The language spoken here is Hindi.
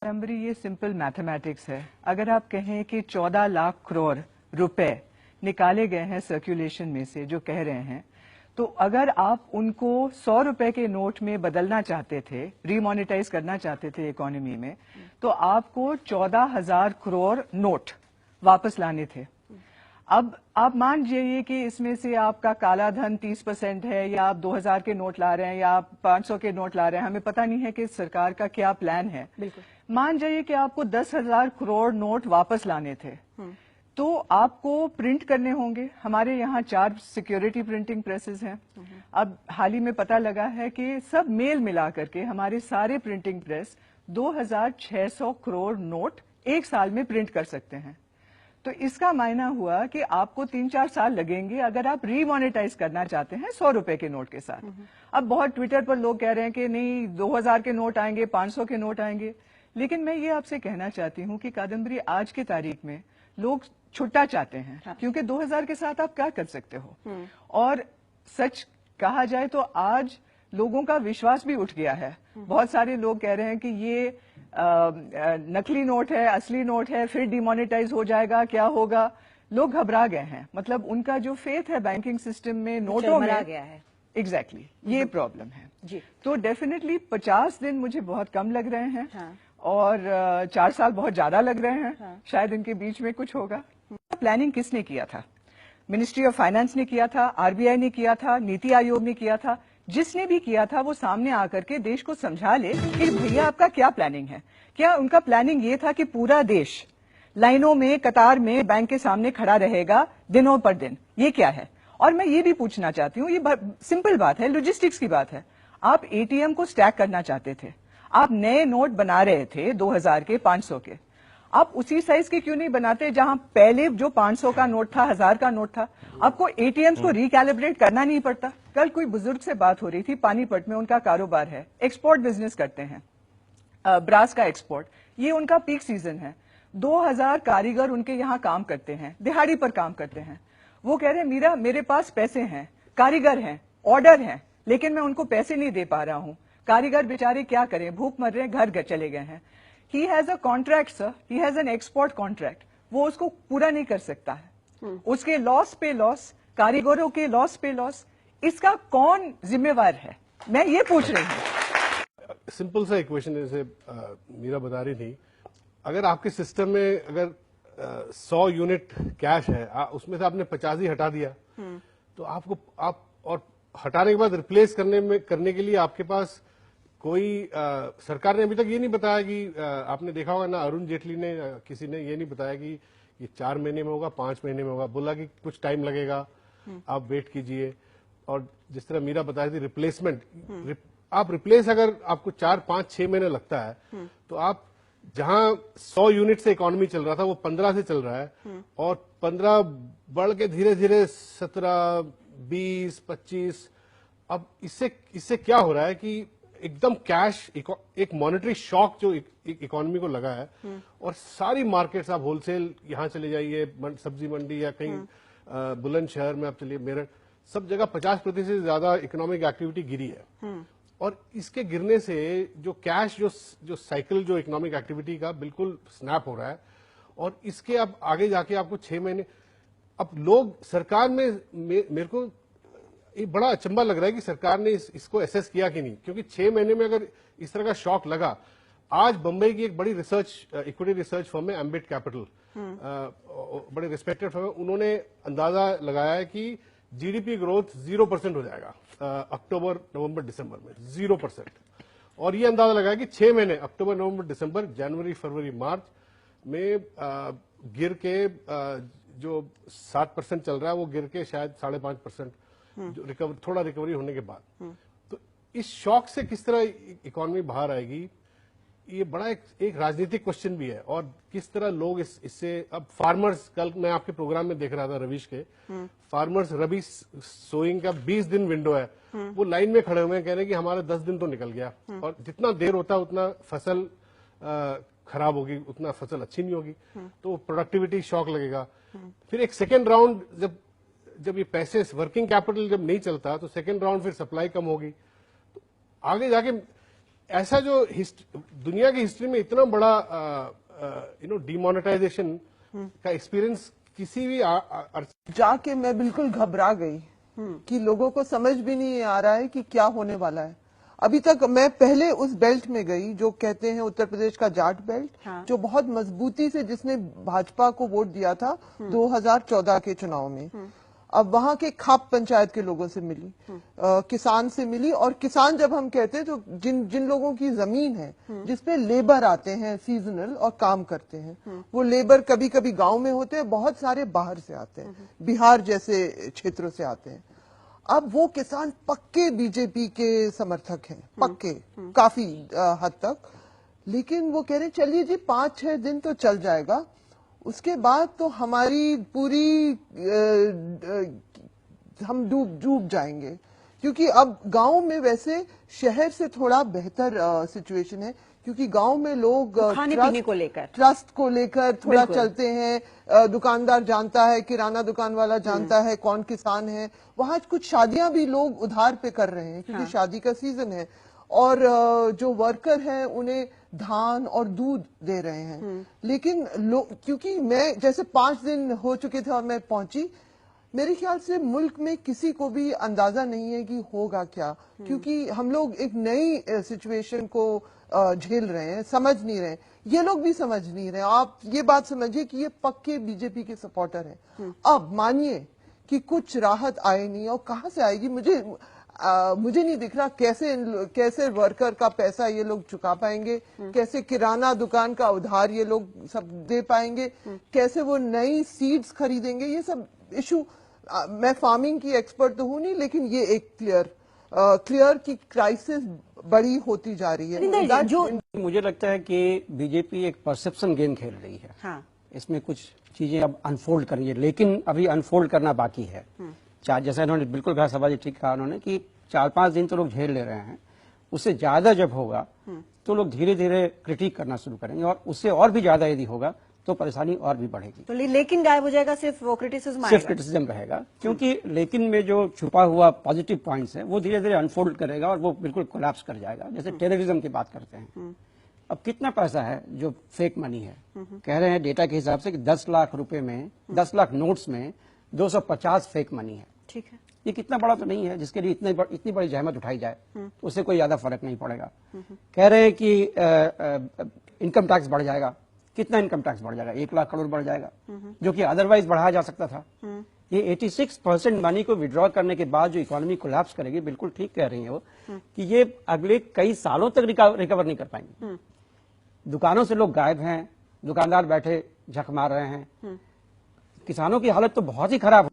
कादम्बरी, ये सिंपल मैथमेटिक्स है। अगर आप कहें कि 14 लाख करोड़ रुपए निकाले गए हैं सर्कुलेशन में से, जो कह रहे हैं, तो अगर आप उनको 100 रुपए के नोट में बदलना चाहते थे, रीमोनेटाइज करना चाहते थे इकोनॉमी में, तो आपको 14,000 करोड़ नोट वापस लाने थे। अब आप मान जाइए कि इसमें से आपका काला धन 30% है, या आप 2000 के नोट ला रहे हैं, या आप 500 के नोट ला रहे हैं, हमें पता नहीं है कि सरकार का क्या प्लान है। मान जाइए कि आपको 10,000 करोड़ नोट वापस लाने थे, तो आपको प्रिंट करने होंगे। हमारे यहाँ 4 सिक्योरिटी प्रिंटिंग प्रेसेस हैं। अब हाल ही में पता लगा है कि सब मेल मिला करके हमारे सारे प्रिंटिंग प्रेस 2600 करोड़ नोट एक साल में प्रिंट कर सकते हैं। तो इसका मायना हुआ कि आपको 3-4 साल लगेंगे अगर आप रीमोनेटाइज करना चाहते हैं 100 रुपए के नोट के साथ। अब बहुत ट्विटर पर लोग कह रहे हैं कि नहीं, 2000 के नोट आएंगे, 500 के नोट आएंगे। लेकिन मैं ये आपसे कहना चाहती हूं कि कादम्बरी, आज की तारीख में लोग छुट्टा चाहते हैं। हाँ। क्योंकि 2000 के साथ आप क्या कर सकते हो। और सच कहा जाए तो आज लोगों का विश्वास भी उठ गया है। बहुत सारे लोग कह रहे हैं कि ये नकली नोट है, असली नोट है, फिर डिमोनेटाइज हो जाएगा, क्या होगा। लोग घबरा गए हैं। मतलब उनका जो फेथ है बैंकिंग सिस्टम में, नोटों में, गया है। एग्जैक्टली ये प्रॉब्लम है जी। तो डेफिनेटली 50 दिन मुझे बहुत कम लग रहे हैं। हाँ। और 4 साल बहुत ज्यादा लग रहे हैं। हाँ। शायद इनके बीच में कुछ होगा। प्लानिंग किसने किया था? मिनिस्ट्री ऑफ फाइनेंस ने किया था, आरबीआई ने किया था, नीति आयोग ने किया था। जिसने भी किया था वो सामने आकर के देश को समझा ले कि भैया आपका क्या प्लानिंग है। क्या उनका प्लानिंग ये था कि पूरा देश लाइनों में, कतार में बैंक के सामने खड़ा रहेगा दिनों पर दिन? ये क्या है? और मैं ये भी पूछना चाहती हूँ, ये सिंपल बात है, लॉजिस्टिक्स की बात है। आप एटीएम को स्टैक करना चाहते थे, आप नए नोट बना रहे थे 2000 के, 500 के। आप उसी साइज के क्यों नहीं बनाते जहां पहले जो 500 का नोट था, 1000 का नोट था? आपको एटीएम्स को रिकैलिब्रेट करना नहीं पड़ता। कल कोई बुजुर्ग से बात हो रही थी, पानीपत में उनका कारोबार है, एक्सपोर्ट बिजनेस करते हैं, ब्रास का एक्सपोर्ट। ये उनका पीक सीजन है। 2000 कारीगर उनके यहाँ काम करते हैं, दिहाड़ी पर काम करते हैं। वो कह रहे हैं मीरा, मेरे पास पैसे हैं, कारीगर हैं, ऑर्डर हैं, लेकिन मैं उनको पैसे नहीं दे पा रहा हूं। कारीगर बेचारे क्या करें, भूख मर रहे हैं, घर चले गए हैं। He has a contract sir, he has an export contract. वो उसको पूरा नहीं कर सकता है। उसके लॉस पे लॉस, कारीगरों के लॉस पे लॉस, इसका कौन जिम्मेवार है? मैं ये पूछ रही हूँ। सिंपल सा इक्वेशन जैसे मीरा बता रही थी, अगर आपके सिस्टम में अगर 100 यूनिट कैश है, उसमें से आपने 50 ही हटा दिया, तो आपको और हटाने के बाद रिप्लेस करने के लिए आपके पास कोई सरकार ने अभी तक ये नहीं बताया कि आपने देखा होगा ना, अरुण जेटली ने किसी ने ये नहीं बताया कि ये 4 महीने में होगा, 5 महीने में होगा। बोला कि कुछ टाइम लगेगा, आप वेट कीजिए। और जिस तरह मीरा बताई थी, रिप्लेसमेंट, आप रिप्लेस अगर आपको 4, 5, 6 महीने लगता है, तो आप जहां 100 यूनिट से इकोनॉमी चल रहा था वो 15 से चल रहा है, और 15 बढ़ के धीरे धीरे 17, 20, 25। अब इससे क्या हो रहा है कि एकदम कैश, एक मॉनेटरी शॉक जो इकोनॉमी को लगा है, और सारी मार्केट्स, आप होलसेल यहां चले जाइए, सब्जी मंडी या कहीं बुलंदशहर में आप चलिए, मेरठ, सब जगह 50% से ज्यादा इकोनॉमिक एक्टिविटी गिरी है। और इसके गिरने से जो कैश, जो साइकिल, जो इकोनॉमिक एक्टिविटी का बिल्कुल स्नैप हो रहा है। और इसके अब आगे जाके आपको 6 महीने, अब लोग सरकार में, मेरे को ये बड़ा अचंभा लग रहा है कि सरकार ने इसको एसेस किया कि नहीं, क्योंकि 6 महीने में अगर इस तरह का शॉक लगा। आज बंबई की एक बड़ी रिसर्च, इक्विटी रिसर्च फर्म है एम्बिट कैपिटल, बड़े रिस्पेक्टेड फर्म है, उन्होंने अंदाजा लगाया है कि जीडीपी ग्रोथ 0% हो जाएगा अक्टूबर, नवंबर, दिसंबर में 0%। और ये अंदाजा लगाया कि 6 महीने, अक्टूबर, नवंबर, दिसंबर, जनवरी, फरवरी, मार्च में गिर के जो 7% चल रहा है वो गिर के शायद 5.5% थोड़ा रिकवरी होने के बाद। तो इस शॉक से किस तरह इकोनॉमी बाहर आएगी, ये बड़ा एक राजनीतिक क्वेश्चन भी है। और किस तरह लोग इससे, अब फार्मर्स, कल मैं आपके प्रोग्राम में देख रहा था रवीश के, फार्मर्स रबी सोइंग का 20 दिन विंडो है, वो लाइन में खड़े हुए हैं, कह रहे हैं कि हमारा 10 दिन तो निकल गया। और जितना देर होता है उतना फसल खराब होगी, उतना फसल अच्छी नहीं होगी, तो प्रोडक्टिविटी शॉक लगेगा। फिर एक सेकेंड राउंड, जब ये पैसे, वर्किंग कैपिटल जब नहीं चलता, तो सेकेंड राउंड फिर सप्लाई कम होगी, तो आगे जाके ऐसा जो दुनिया की हिस्ट्री में इतना बड़ा डिमोनेटाइजेशन का एक्सपीरियंस किसी भी जाके मैं बिल्कुल घबरा गई कि लोगों को समझ भी नहीं आ रहा है कि क्या होने वाला है। अभी तक मैं पहले उस बेल्ट में गई जो कहते हैं उत्तर प्रदेश का जाट बेल्ट, हाँ। जो बहुत मजबूती से जिसने भाजपा को वोट दिया था 2014 के चुनाव में। अब वहां के खाप पंचायत के लोगों से मिली, किसान से मिली, और किसान जब हम कहते हैं तो जिन लोगों की जमीन है जिसपे लेबर आते हैं सीजनल और काम करते हैं, वो लेबर कभी कभी गांव में होते हैं, बहुत सारे बाहर से आते हैं, बिहार जैसे क्षेत्रों से आते हैं। अब वो किसान पक्के बीजेपी के समर्थक हैं, पक्के काफी हद तक, लेकिन वो कह रहे हैं चलिए जी 5-6 दिन तो चल जाएगा, उसके बाद तो हमारी पूरी हम डूब जाएंगे। क्योंकि अब गांव में वैसे शहर से थोड़ा बेहतर सिचुएशन है, क्योंकि गांव में लोग खाने पीने को लेकर, ट्रस्ट को लेकर थोड़ा चलते हैं, दुकानदार जानता है, किराना दुकान वाला जानता है कौन किसान है। वहां कुछ शादियां भी लोग उधार पे कर रहे हैं क्योंकि शादी का सीजन है, और जो वर्कर हैं उन्हें धान और दूध दे रहे हैं। लेकिन क्योंकि मैं जैसे 5 दिन हो चुके थे और मैं पहुंची, मेरे ख्याल से मुल्क में किसी को भी अंदाजा नहीं है कि होगा क्या, क्योंकि हम लोग एक नई सिचुएशन को झेल रहे हैं, समझ नहीं रहे, ये लोग भी समझ नहीं रहे। आप ये बात समझिए कि ये पक्के बीजेपी के सपोर्टर हैं। अब मानिए कि कुछ राहत आए नहीं, और कहां से आएगी मुझे नहीं दिख रहा कैसे वर्कर का पैसा ये लोग चुका पाएंगे, कैसे किराना दुकान का उधार ये लोग सब दे पाएंगे, कैसे वो नई सीड्स खरीदेंगे। ये सब इशू, मैं फार्मिंग की एक्सपर्ट तो हूं नहीं, लेकिन ये एक क्लियर की क्राइसिस बड़ी होती जा रही है। जो मुझे लगता है कि बीजेपी एक परसेप्शन गेम खेल रही है। हाँ। इसमें कुछ चीजें अब अनफोल्ड कर रही है, लेकिन अभी अनफोल्ड करना बाकी है। जैसा इन्होंने बिल्कुल कहा, सवाल ठीक कहा उन्होंने कि 4-5 दिन तो लोग झेल ले रहे हैं, उससे ज्यादा जब होगा तो लोग धीरे धीरे क्रिटिक करना शुरू करेंगे, और उससे और भी ज्यादा यदि होगा तो परेशानी और भी बढ़ेगी। तो लेकिन गायब हो जाएगा, सिर्फ वो क्रिटिसिज्म, सिर्फ क्रिटिसिज्म रहेगा, क्योंकि लेकिन में जो छुपा हुआ पॉजिटिव पॉइंट्स है वो धीरे धीरे अनफोल्ड करेगा और वो बिल्कुल कोलैप्स कर जाएगा। जैसे टेररिज्म की बात करते हैं, अब कितना पैसा है जो फेक मनी है, कह रहे हैं डेटा के हिसाब से कि 10 लाख रुपए में, 10 लाख नोट्स में 250 फेक मनी है। ठीक है, ये कितना बड़ा तो नहीं है जिसके लिए इतनी बड़ी जहमत उठाई जाए, उससे कोई ज्यादा फर्क नहीं पड़ेगा। कह रहे हैं कि इनकम टैक्स बढ़ जाएगा, कितना इनकम टैक्स बढ़ जाएगा? 1 लाख करोड़ बढ़ जाएगा, जो कि अदरवाइज बढ़ाया जा सकता था। ये 86% मनी को विड्रॉ करने के बाद जो इकोनॉमी कोलैप्स करेगी, बिल्कुल ठीक कह रही है वो, कि ये अगले कई सालों तक रिकवर नहीं कर पाएंगे। दुकानों से लोग गायब हैं, दुकानदार बैठे झक मार रहे हैं, किसानों की हालत तो बहुत ही खराब